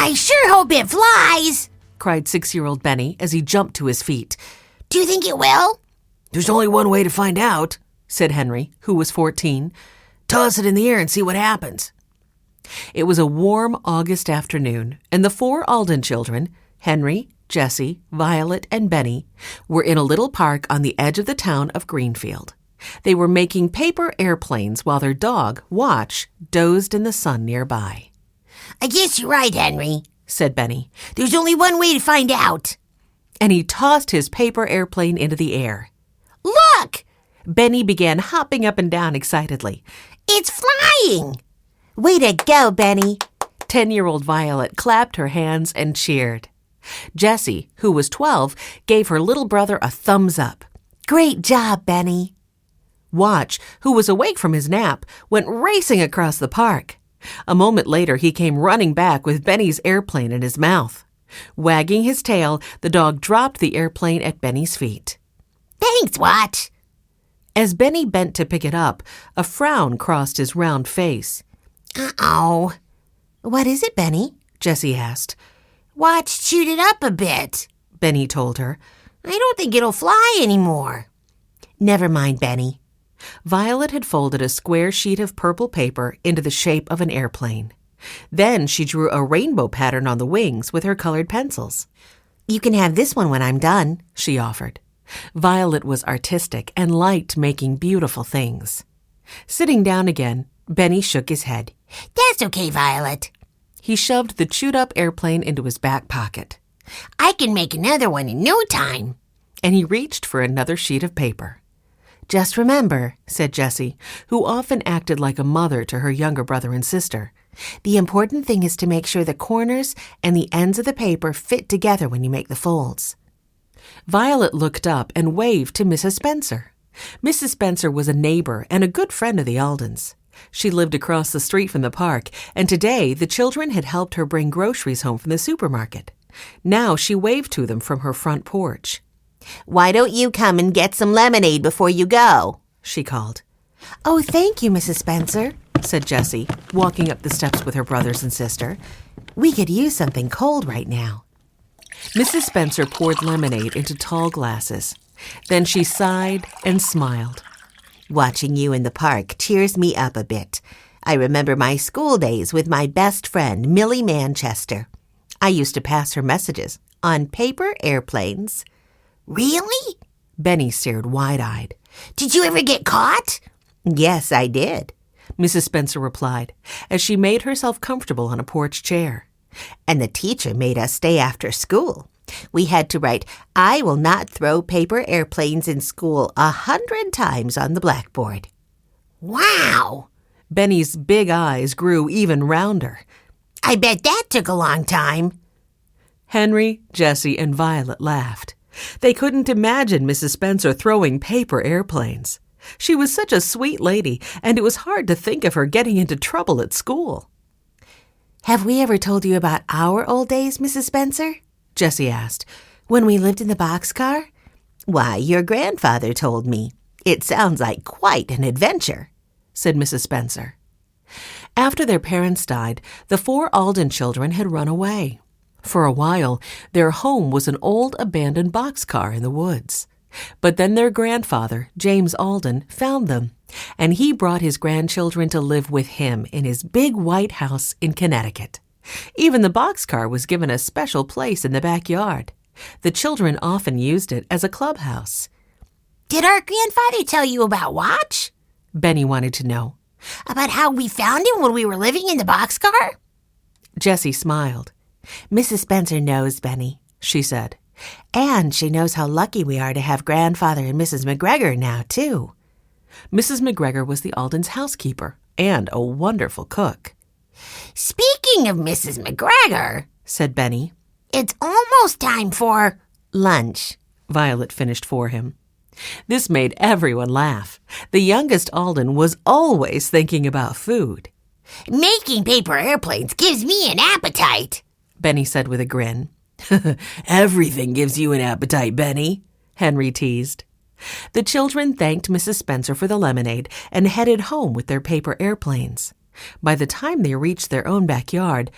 I sure hope it flies, cried 6-year-old Benny as he jumped to his feet. Do you think it will? There's only one way to find out, said Henry, who was 14. Toss it in the air and see what happens. It was a warm August afternoon, and the 4 Alden children, Henry, Jessie, Violet, and Benny, were in a little park on the edge of the town of Greenfield. They were making paper airplanes while their dog, Watch, dozed in the sun nearby. I guess you're right, Henry, said Benny. There's only one way to find out. And he tossed his paper airplane into the air. Look! Benny began hopping up and down excitedly. It's flying! Way to go, Benny! 10-year-old Violet clapped her hands and cheered. Jessie, who was 12, gave her little brother a thumbs up. Great job, Benny. Watch, who was awake from his nap, went racing across the park. A moment later, he came running back with Benny's airplane in his mouth. Wagging his tail, the dog dropped the airplane at Benny's feet. Thanks, Watch. As Benny bent to pick it up, a frown crossed his round face. Uh-oh. What is it, Benny? Jessie asked. Watch chewed it up a bit, Benny told her. I don't think it'll fly anymore. Never mind, Benny. Violet had folded a square sheet of purple paper into the shape of an airplane. Then she drew a rainbow pattern on the wings with her colored pencils. You can have this one when I'm done, she offered. Violet was artistic and liked making beautiful things. Sitting down again, Benny shook his head. That's okay, Violet. He shoved the chewed-up airplane into his back pocket. I can make another one in no time. And he reached for another sheet of paper. Just remember, said Jessie, who often acted like a mother to her younger brother and sister, the important thing is to make sure the corners and the ends of the paper fit together when you make the folds. Violet looked up and waved to Mrs. Spencer. Mrs. Spencer was a neighbor and a good friend of the Aldens. She lived across the street from the park, and today the children had helped her bring groceries home from the supermarket. Now she waved to them from her front porch. Why don't you come and get some lemonade before you go? She called. Oh, thank you, Mrs. Spencer, said Jessie, walking up the steps with her brothers and sister. We could use something cold right now. Mrs. Spencer poured lemonade into tall glasses. Then she sighed and smiled. Watching you in the park cheers me up a bit. I remember my school days with my best friend, Millie Manchester. I used to pass her messages on paper airplanes. Really? Benny stared wide-eyed. Did you ever get caught? Yes, I did, Mrs. Spencer replied, as she made herself comfortable on a porch chair. And the teacher made us stay after school. We had to write, I will not throw paper airplanes in school 100 times on the blackboard. Wow! Benny's big eyes grew even rounder. I bet that took a long time. Henry, Jessie, and Violet laughed. They couldn't imagine Mrs. Spencer throwing paper airplanes. She was such a sweet lady, and it was hard to think of her getting into trouble at school. Have we ever told you about our old days, Mrs. Spencer? Jessie asked. When we lived in the boxcar? Why, your grandfather told me. It sounds like quite an adventure, said Mrs. Spencer. After their parents died, the 4 Alden children had run away. For a while, their home was an old abandoned boxcar in the woods. But then their grandfather, James Alden, found them, and he brought his grandchildren to live with him in his big white house in Connecticut. Even the boxcar was given a special place in the backyard. The children often used it as a clubhouse. Did our grandfather tell you about Watch? Benny wanted to know. About how we found him when we were living in the boxcar? Jessie smiled. Mrs. Spencer knows, Benny, she said. And she knows how lucky we are to have Grandfather and Mrs. McGregor now, too. Mrs. McGregor was the Aldens' housekeeper and a wonderful cook. Speaking of Mrs. McGregor, said Benny, it's almost time for lunch, Violet finished for him. This made everyone laugh. The youngest Alden was always thinking about food. Making paper airplanes gives me an appetite, Benny said with a grin. Everything gives you an appetite, Benny, Henry teased. The children thanked Mrs. Spencer for the lemonade and headed home with their paper airplanes. By the time they reached their own backyard,